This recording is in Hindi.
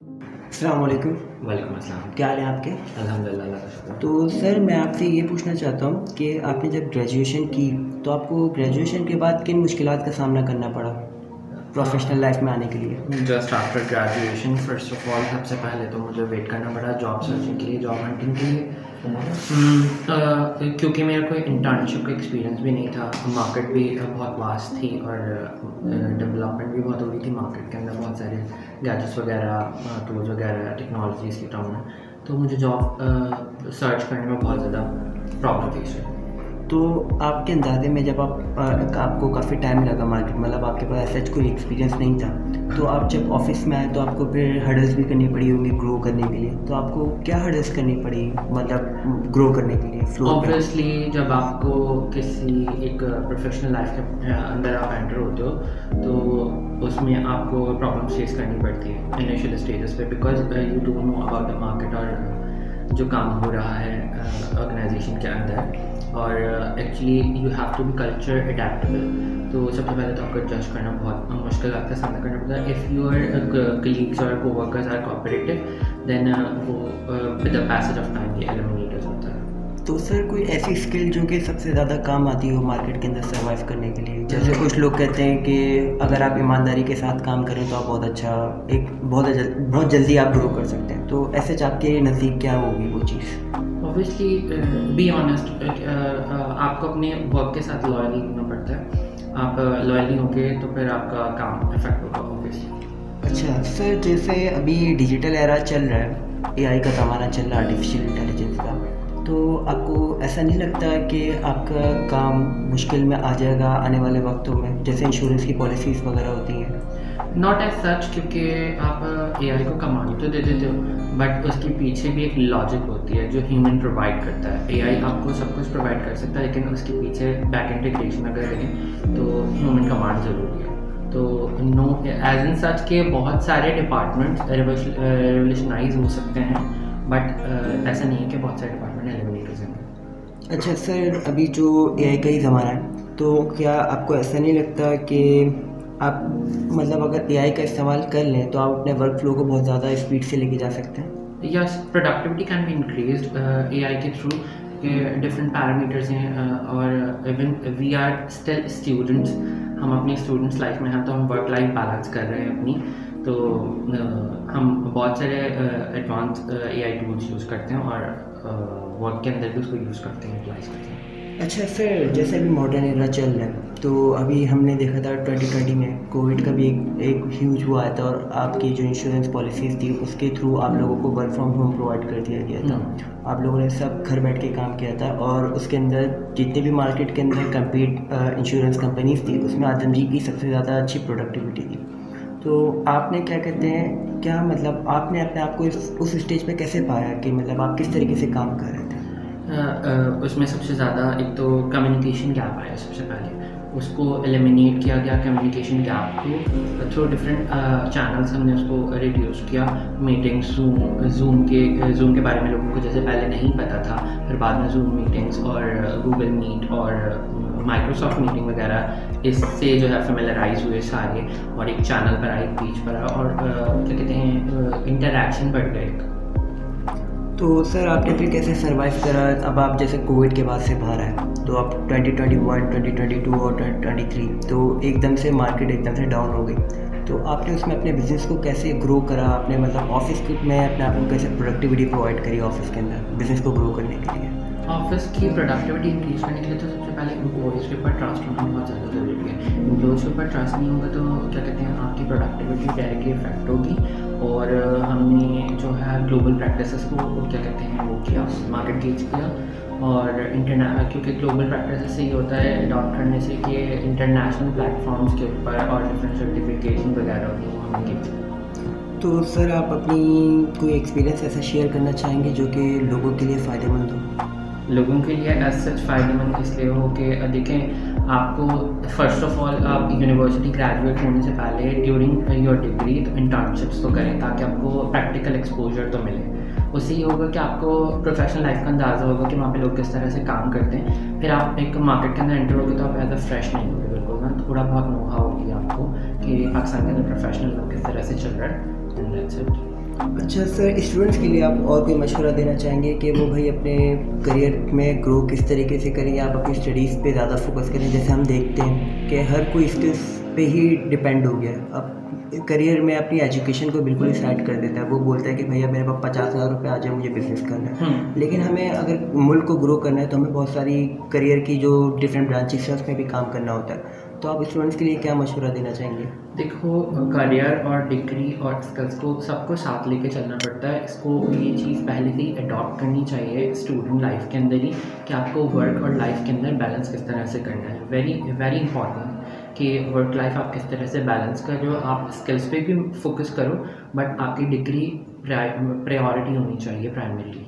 अस्सलाम वालेकुम। वालेकुम अस्सलाम। क्या हाल है आपके? अल्हम्दुलिल्लाह, अल्लाह का शुक्र। तो सर मैं आपसे ये पूछना चाहता हूँ कि आपने जब ग्रेजुएशन की तो आपको ग्रेजुएशन के बाद किन मुश्किलात का सामना करना पड़ा प्रोफेशनल लाइफ में आने के लिए? Just after graduation first of all सबसे पहले तो मुझे वेट करना पड़ा जॉब सर्चिंग के लिए, जॉब हंटिंग के लिए। क्योंकि मेरा कोई इंटर्नशिप का एक्सपीरियंस भी नहीं था, मार्केट भी बहुत वास्ट थी और डेवलपमेंट भी बहुत हो रही थी मार्केट के अंदर, बहुत सारे गैजेट्स वगैरह, टूल्स वगैरह, टेक्नोलॉजीज़ की टर्म में। तो मुझे जॉब सर्च करने में बहुत ज़्यादा प्रॉब्लम फेस हुई। तो आपके अंदाजे में जब आपको काफ़ी टाइम लगा मार्केट, मतलब आपके पास ऐसा कोई एक्सपीरियंस नहीं था, तो आप जब ऑफिस में आए तो आपको फिर हर्डल्स भी करनी पड़ी होंगी ग्रो करने के लिए। तो आपको क्या हर्डल्स करनी पड़ी मतलब ग्रो करने के लिए? ऑब्वियसली जब आपको किसी एक प्रोफेशनल लाइफ के अंदर आप एंटर होते हो तो उसमें आपको प्रॉब्लम्स फेस करनी पड़ती है इनिशियल स्टेजेस पे, because you don't know about the market और जो काम हो रहा है ऑर्गेनाइजेशन के अंदर, और actually you have to be culture adaptable. तो सबसे पहले तो आपको एडजस्ट करना बहुत मुश्किल का सामना करना पड़ता है। इफ़ योर कलीग्स और कोवर्कर्स आर कोऑपरेटिव देन वो with the passage of time ये एलिमिनेट हो जाता है। तो सर कोई ऐसी स्किल जो कि सबसे ज़्यादा काम आती हो मार्केट के अंदर सर्वाइव करने के लिए? जैसे कुछ लोग कहते हैं कि अगर आप ईमानदारी के साथ काम करें तो आप बहुत जल्दी आप ग्रो कर सकते हैं। तो ऐसे आपके नज़दीक क्या होगी वो चीज़? ऑब्वियसली बी ऑनेस्ट, आपको अपने वर्क के साथ लॉयल होना पड़ता है। आप लॉयल नहीं होगे तो फिर आपका काम इफेक्ट होगा ऑब्वियसली। अच्छा सर, जैसे अभी डिजिटल एरा चल रहा है, एआई का ज़माना चल रहा है, आर्टिफिशियल इंटेलिजेंस का, तो आपको ऐसा नहीं लगता कि आपका काम मुश्किल में आ जाएगा आने वाले वक्तों में, जैसे इंश्योरेंस की पॉलिसीज़ वगैरह होती हैं? नॉट एज सच, क्योंकि आप एआई को कमांड तो दे देते हो बट उसके पीछे भी एक लॉजिक होती है जो ह्यूमन प्रोवाइड करता है। एआई आपको सब कुछ प्रोवाइड कर सकता है, लेकिन उसके पीछे बैक इंटीग्रेशन अगर करें तो ह्यूमन कमांड ज़रूरी है। तो नो एज इन सच के बहुत सारे डिपार्टमेंट्स रेवोल्यूशनाइज हो सकते हैं, बट ऐसा नहीं है कि बहुत सारे डिपार्टमेंट एलिमिनेट हो जाएंगे। अच्छा सर, अभी जो एआई का ही ज़माना है, तो क्या आपको ऐसा नहीं लगता कि आप मतलब अगर एआई का इस्तेमाल कर लें तो आप अपने वर्क फ्लो को बहुत ज़्यादा स्पीड से लेके जा सकते हैं? Yes, productivity can be increased AI के थ्रू। डिफरेंट पैरामीटर्स हैं और even we are still students, हम अपनी स्टूडेंट्स लाइफ में हैं तो हम वर्क लाइफ बैलेंस कर रहे हैं अपनी। तो हम बहुत सारे एडवांस एआई टूल्स यूज़ करते हैं और वर्क के अंदर भी उसको यूज़ करते हैं, यूटिलाइज करते हैं। अच्छा सर, जैसे अभी मॉडर्न एरा चल रहा है, तो अभी हमने देखा था 2020 में कोविड का भी एक ह्यूज वो आया था और आपकी जो इंश्योरेंस पॉलिसीज़ थी उसके थ्रू आप लोगों को वर्क फ्रॉम होम प्रोवाइड कर दिया गया था। आप लोगों ने सब घर बैठ के काम किया था और उसके अंदर जितने भी मार्केट के अंदर कम्पीट इंश्योरेंस कंपनीज थी उसमें आदम जी की सबसे ज़्यादा अच्छी प्रोडक्टिविटी थी। तो आपने क्या कहते हैं, क्या मतलब आपने अपने आप को उस स्टेज पे कैसे पाया कि मतलब आप किस तरीके से काम कर रहे थे? उसमें सबसे ज़्यादा एक तो कम्युनिकेशन गैप आया, सबसे पहले उसको एलिमिनेट किया गया। कम्युनिकेशन गैप को थ्रू डिफरेंट चैनल्स हमने उसको रिड्यूस किया। मीटिंग्स, जूम के बारे में लोगों को जैसे पहले नहीं पता था, फिर बाद में जूम मीटिंग्स और गूगल मीट और माइक्रोसॉफ्ट मीटिंग वगैरह इससे जो है फेमिलराइज हुए सारे, और एक चैनल पर आए, पेज पर आए, और क्या कहते हैं इंटरेक्शन बढ़ गए। तो सर आपने फिर कैसे सर्वाइव करा? अब आप जैसे कोविड के बाद से बाहर आए तो अब 2021, 2022 और 2023 तो एकदम से मार्केट एकदम से डाउन हो गई, तो आपने उसमें अपने बिज़नेस को कैसे ग्रो करा? आपने मतलब ऑफिस में अपने आप को कैसे प्रोडक्टिविटी प्रोवाइड करी ऑफिस के अंदर बिज़नेस को ग्रो करने के लिए? ऑफिस की प्रोडक्टिविटी इंक्रीज करने के लिए तो सबसे पहले एम्प्लॉयज़ के ऊपर ट्रस्ट होना बहुत ज़्यादा ज़रूरी है। एम्प्लॉयज़ के ऊपर ट्रस्ट नहीं होगा तो क्या कहते हैं आपकी प्रोडक्टिविटी डायरेक्टली इफेक्ट होगी। और हमने जो है ग्लोबल प्रैक्टिसेस को क्या कहते हैं वो किया, मार्केट गेज किया, और क्योंकि ग्लोबल प्रैक्टिसेस से ये होता है अडॉप्ट करने से कि इंटरनेशनल प्लेटफॉर्म्स के ऊपर और डिफरेंट सर्टिफिकेशन वगैरह होती हैं, हमने गेज। तो सर आप अपनी कोई एक्सपीरियंस ऐसा शेयर करना चाहेंगे जो कि लोगों के लिए फ़ायदेमंद हो? लोगों के लिए एज सच फ़ायदेमंद इसलिए हो कि देखें, आपको फर्स्ट ऑफ ऑल आप यूनिवर्सिटी ग्रेजुएट होने से पहले ड्यूरिंग योर डिग्री तो इंटर्नशिप्स तो करें ताकि आपको प्रैक्टिकल एक्सपोजर तो मिले। उससे ये होगा कि आपको प्रोफेशनल लाइफ का अंदाज़ा होगा कि वहाँ पे लोग किस तरह से काम करते हैं। फिर आप एक मार्केट के अंदर एंटर होगे तो आप एज अ फ्रेश नहीं होगे बिल्कुल ना, थोड़ा बहुत नो हाउ होगी आपको कि पाकिस्तान के अंदर प्रोफेशनल लोग किस तरह से चल रहा है। अच्छा सर, स्टूडेंट्स के लिए आप और कोई मशवरा देना चाहेंगे कि वो भाई अपने करियर में ग्रो किस तरीके से करें, या आप अपनी स्टडीज़ पे ज़्यादा फोकस करें? जैसे हम देखते हैं कि हर कोई स्किल्स पे ही डिपेंड हो गया है। अब करियर में अपनी एजुकेशन को बिल्कुल ही साइड कर देता है। वो बोलता है कि भैया मेरे पास 50,000 रुपये आ जाए, मुझे बिज़नेस करना है। लेकिन हमें अगर मुल्क को ग्रो करना है तो हमें बहुत सारी करियर की जो डिफरेंट ब्रांचेस हैं उसमें भी काम करना होता है। तो आप स्टूडेंट्स के लिए क्या मशवरा देना चाहेंगे? देखो, करियर और डिग्री और स्किल्स को सबको साथ लेके चलना पड़ता है। इसको ये चीज़ पहले से ही अडॉप्ट करनी चाहिए स्टूडेंट लाइफ के अंदर ही, कि आपको वर्क और लाइफ के अंदर बैलेंस किस तरह से करना है। वेरी वेरी इंपॉर्टेंट कि वर्क लाइफ आप किस तरह से बैलेंस कर रहे हो। आप स्किल्स पे भी फोकस करो, बट आपकी डिग्री प्रायोरिटी होनी चाहिए प्राइमरीली।